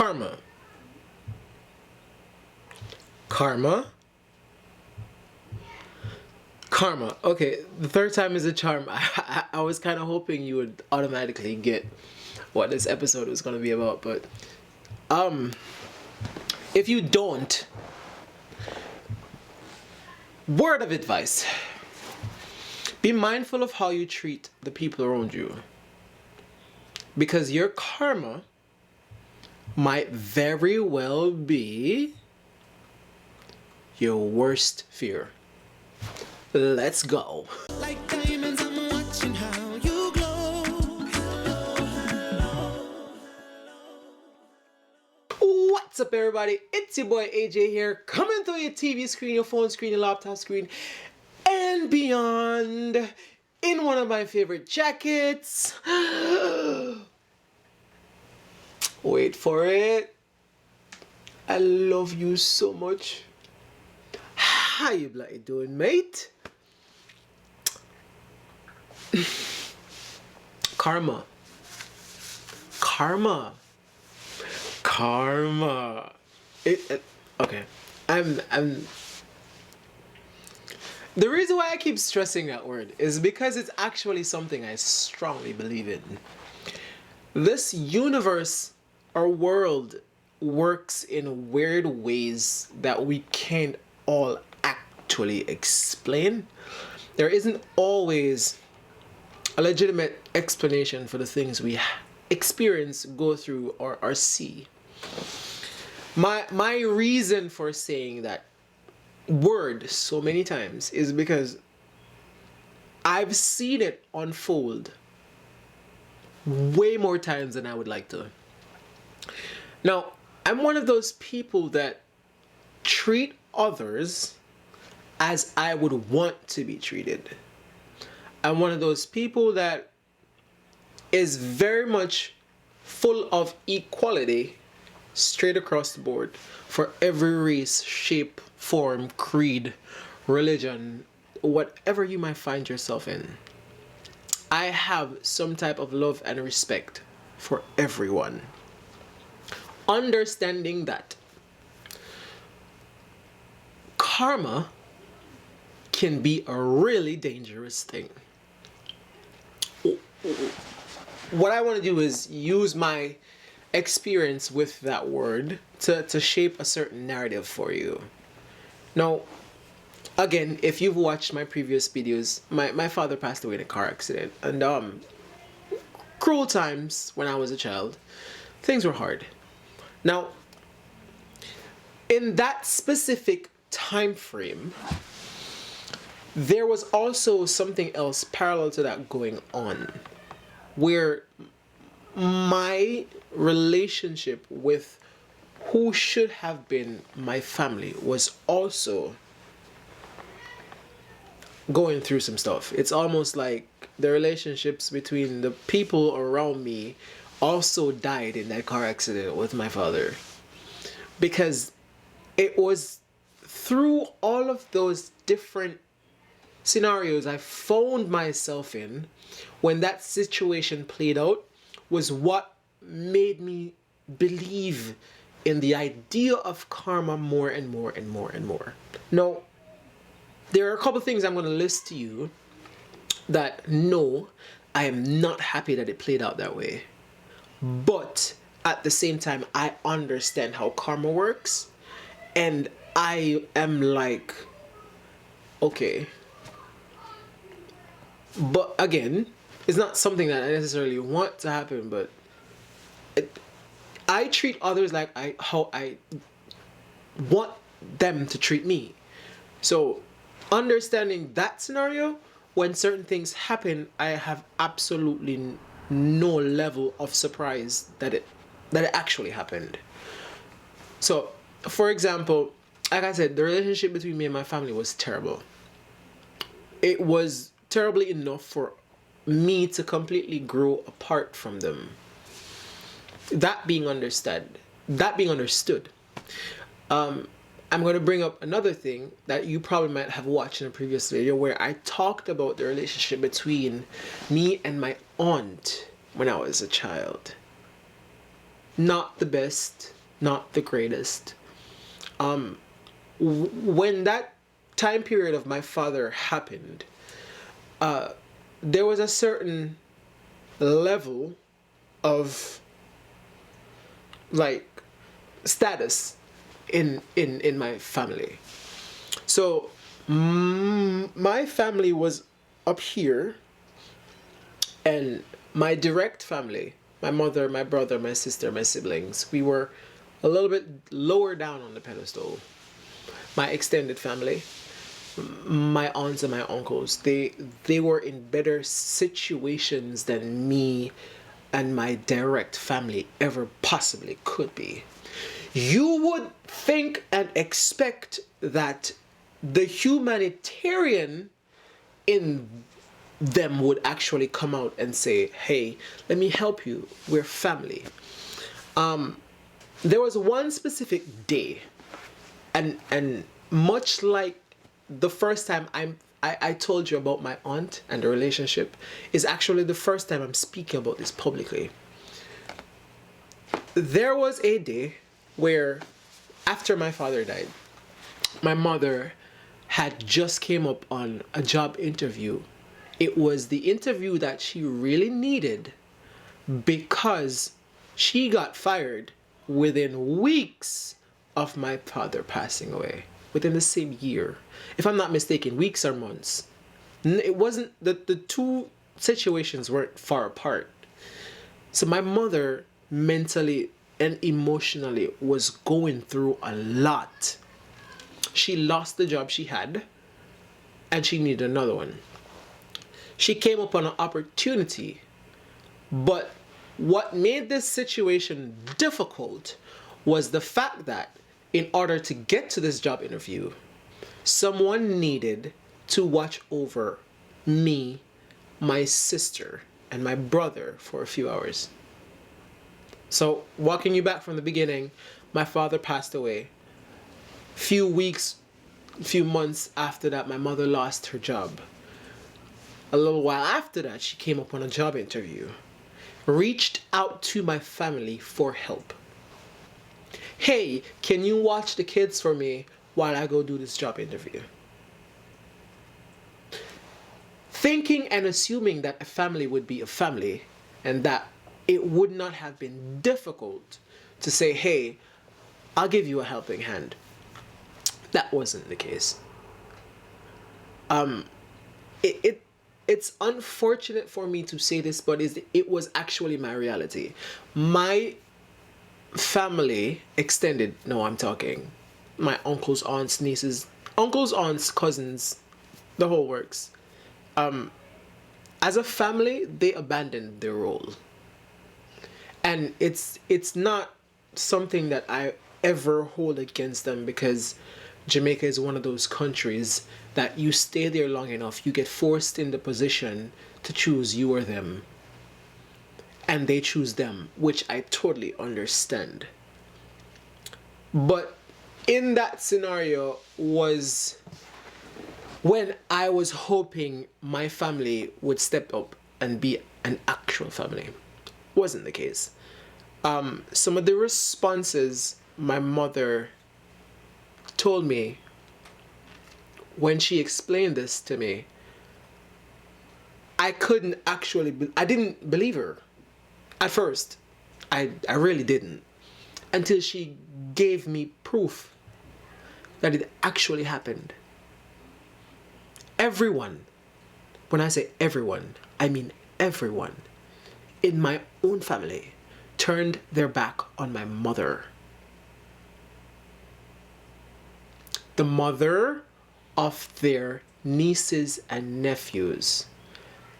Karma. Karma. Karma. Okay, the third time is a charm. I was kind of hoping you would automatically get what this episode was going to be about, but if you don't, word of advice. Be mindful of how you treat the people around you. Because your karma might very well be your worst fear. Let's go. Like diamonds, I'm watching how you glow. What's up, everybody? It's your boy AJ here, coming through your TV screen, your phone screen, your laptop screen, and beyond in one of my favorite jackets. Wait for it. I love you so much. How you bloody doing, mate? Karma. Karma. Karma. Okay. The reason why I keep stressing that word is because it's actually something I strongly believe in. This universe or world works in weird ways that we can't all actually explain. There isn't always a legitimate explanation for the things we experience, go through, or see. My reason for saying that word so many times is because I've seen it unfold way more times than I would like to. Now, I'm one of those people that treat others as I would want to be treated. I'm one of those people that is very much full of equality straight across the board for every race, shape, form, creed, religion, whatever you might find yourself in. I have some type of love and respect for everyone. Understanding that karma can be a really dangerous thing. What I want to do is use my experience with that word to shape a certain narrative for you. Now, again, if you've watched my previous videos, my father passed away in a car accident, and cruel times when I was a child. Things were hard. Now, in that specific time frame, there was also something else parallel to that going on, where my relationship with who should have been my family was also going through some stuff. It's almost like the relationships between the people around me also died in that car accident with my father. Because it was through all of those different scenarios I found myself in when that situation played out was what made me believe in the idea of karma more and more and more and more. Now, there are a couple things I'm going to list to you that no, I am not happy that it played out that way. But at the same time, I understand how karma works. And I am like, okay. But again, it's not something that I necessarily want to happen, but I treat others like how I want them to treat me. So understanding that scenario, when certain things happen, I have absolutely no level of surprise that it actually happened. So, for example, like I said, the relationship between me and my family was terrible. It was terribly enough for me to completely grow apart from them. That being understood, I'm going to bring up another thing that you probably might have watched in a previous video where I talked about the relationship between me and my aunt when I was a child. not the best, not the greatest. When that time period of my father happened, there was a certain level of like status in my family. So my family was up here, and my direct family, my mother, my brother, my sister, my siblings, we were a little bit lower down on the pedestal. My extended family, my aunts and my uncles, they were in better situations than me and my direct family ever possibly could be. You would think and expect that the humanitarian in them would actually come out and say, hey, let me help you, we're family. There was one specific day, and much like the first time I told you about my aunt and the relationship, is actually the first time I'm speaking about this publicly. There was a day where, after my father died, my mother had just came up on a job interview. It was the interview that she really needed because she got fired within weeks of my father passing away, within the same year. If I'm not mistaken, weeks or months. It wasn't, the two situations weren't far apart. So my mother mentally and emotionally was going through a lot. She lost the job she had and she needed another one. She came upon an opportunity, but what made this situation difficult was the fact that in order to get to this job interview, someone needed to watch over me, my sister, and my brother for a few hours. So, walking you back from the beginning, my father passed away. Few months after that, my mother lost her job. A little while after that, she came up on a job interview, reached out to my family for help. Hey, can you watch the kids for me while I go do this job interview? Thinking and assuming that a family would be a family and that it would not have been difficult to say, hey, I'll give you a helping hand. That wasn't the case. It's unfortunate for me to say this, but it was actually my reality. My family, extended, no, I'm talking, my uncles, aunts, nieces, uncles, aunts, cousins, the whole works. As a family, they abandoned their role. And it's not something that I ever hold against them, because Jamaica is one of those countries that you stay there long enough, you get forced in the position to choose you or them. And they choose them, which I totally understand. But in that scenario was when I was hoping my family would step up and be an actual family. Wasn't the case. Some of the responses my mother told me when she explained this to me, I didn't believe her at first. I really didn't, until she gave me proof that it actually happened. Everyone, when I say everyone, I mean everyone in my own family turned their back on my mother. The mother of their nieces and nephews,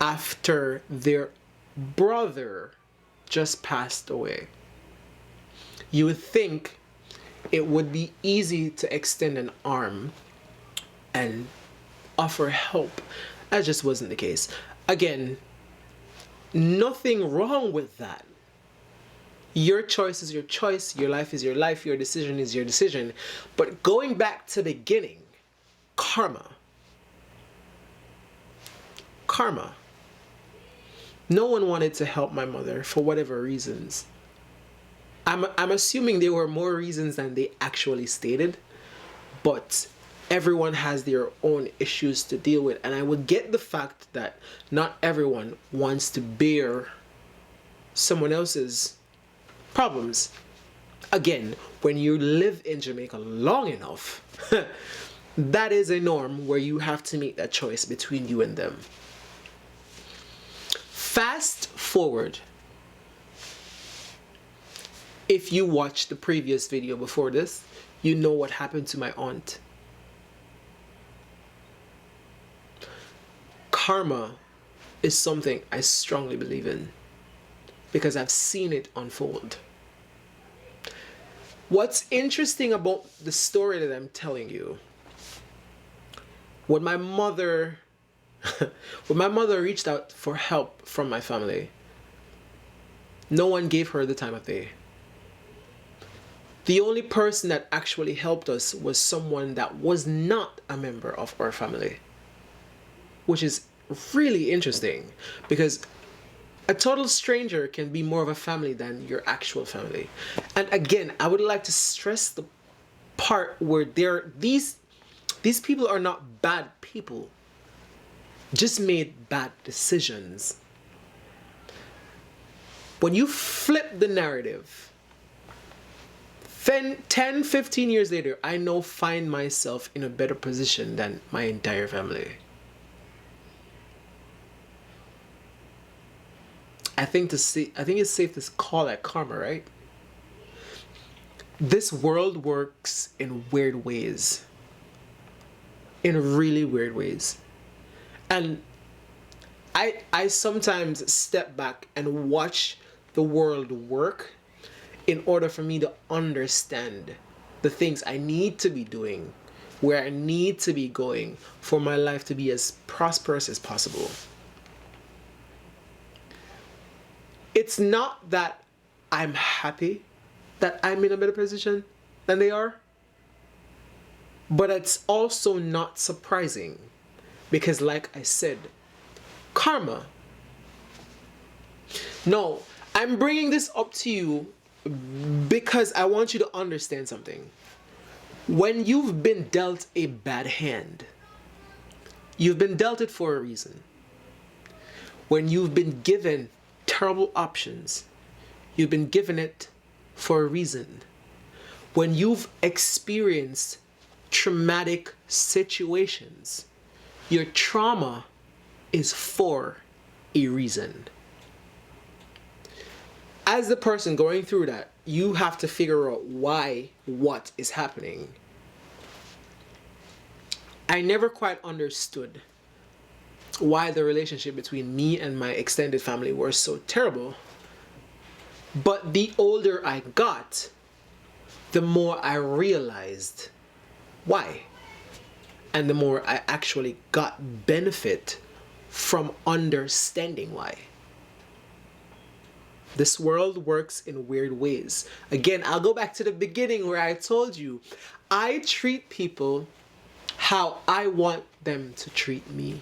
after their brother just passed away. You would think it would be easy to extend an arm and offer help. That just wasn't the case. Again, nothing wrong with that. Your choice is your choice, your life is your life, your decision is your decision. But going back to the beginning, karma. No one wanted to help my mother for whatever reasons. I'm assuming there were more reasons than they actually stated, but everyone has their own issues to deal with, and I would get the fact that not everyone wants to bear someone else's problems. Again, when you live in Jamaica long enough, that is a norm where you have to make that choice between you and them. Fast forward, if you watched the previous video before this, you know what happened to my aunt. Karma is something I strongly believe in because I've seen it unfold. What's interesting about the story that I'm telling you, when my mother reached out for help from my family, no one gave her the time of day. The only person that actually helped us was someone that was not a member of our family, which is really interesting because a total stranger can be more of a family than your actual family. And again, I would like to stress the part where these people are not bad people, just made bad decisions. When you flip the narrative, 10, 15 years later, I now find myself in a better position than my entire family. I think it's safe to call that karma, right? This world works in weird ways. In really weird ways. And I sometimes step back and watch the world work in order for me to understand the things I need to be doing, where I need to be going for my life to be as prosperous as possible. It's not that I'm happy that I'm in a better position than they are, but it's also not surprising because, like I said, karma. No, I'm bringing this up to you because I want you to understand something. When you've been dealt a bad hand, you've been dealt it for a reason. When you've been given terrible options, you've been given it for a reason. When you've experienced traumatic situations, your trauma is for a reason. As the person going through that, you have to figure out why what is happening. I never quite understood why the relationship between me and my extended family were so terrible. But the older I got, the more I realized why. And the more I actually got benefit from understanding why. This world works in weird ways. Again, I'll go back to the beginning where I told you, I treat people how I want them to treat me.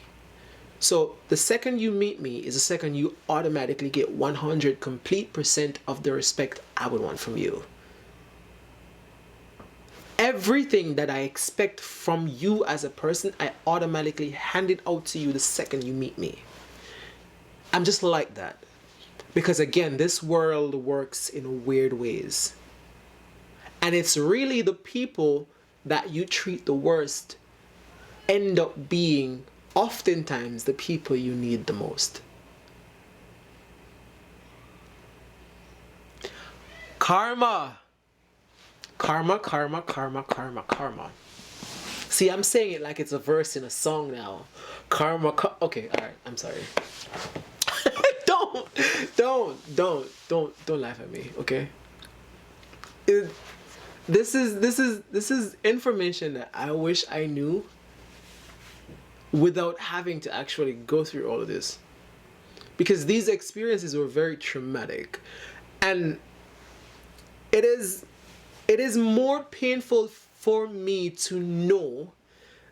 So the second you meet me is the second you automatically get 100 complete % of the respect I would want from you. Everything that I expect from you as a person, I automatically hand it out to you the second you meet me. I'm just like that. Because again, this world works in weird ways. And it's really the people that you treat the worst end up being oftentimes the people you need the most. Karma. Karma, karma, karma, karma, karma. See, I'm saying it like it's a verse in a song now. Karma, okay, all right, I'm sorry. Don't laugh at me, okay? This is information that I wish I knew without having to actually go through all of this, because these experiences were very traumatic, and it is more painful for me to know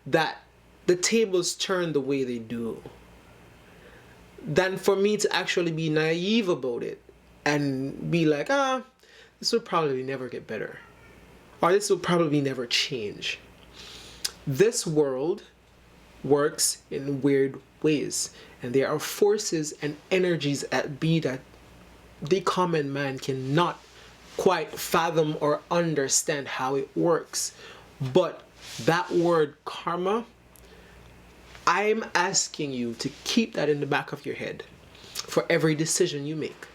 that the tables turn the way they do than for me to actually be naive about it and be like, this will probably never get better. Or this will probably never change. This world works in weird ways. And there are forces and energies at be that the common man cannot quite fathom or understand how it works. But that word karma, I'm asking you to keep that in the back of your head for every decision you make,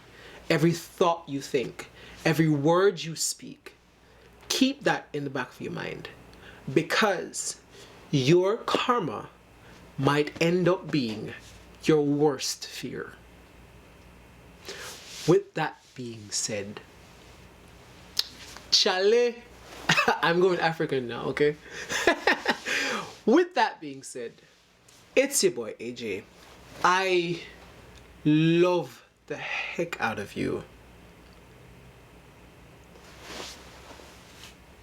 every thought you think, every word you speak. Keep that in the back of your mind, because your karma might end up being your worst fear. With that being said, Chale, I'm going African now, okay? With that being said, it's your boy AJ. I love the heck out of you.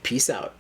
Peace out.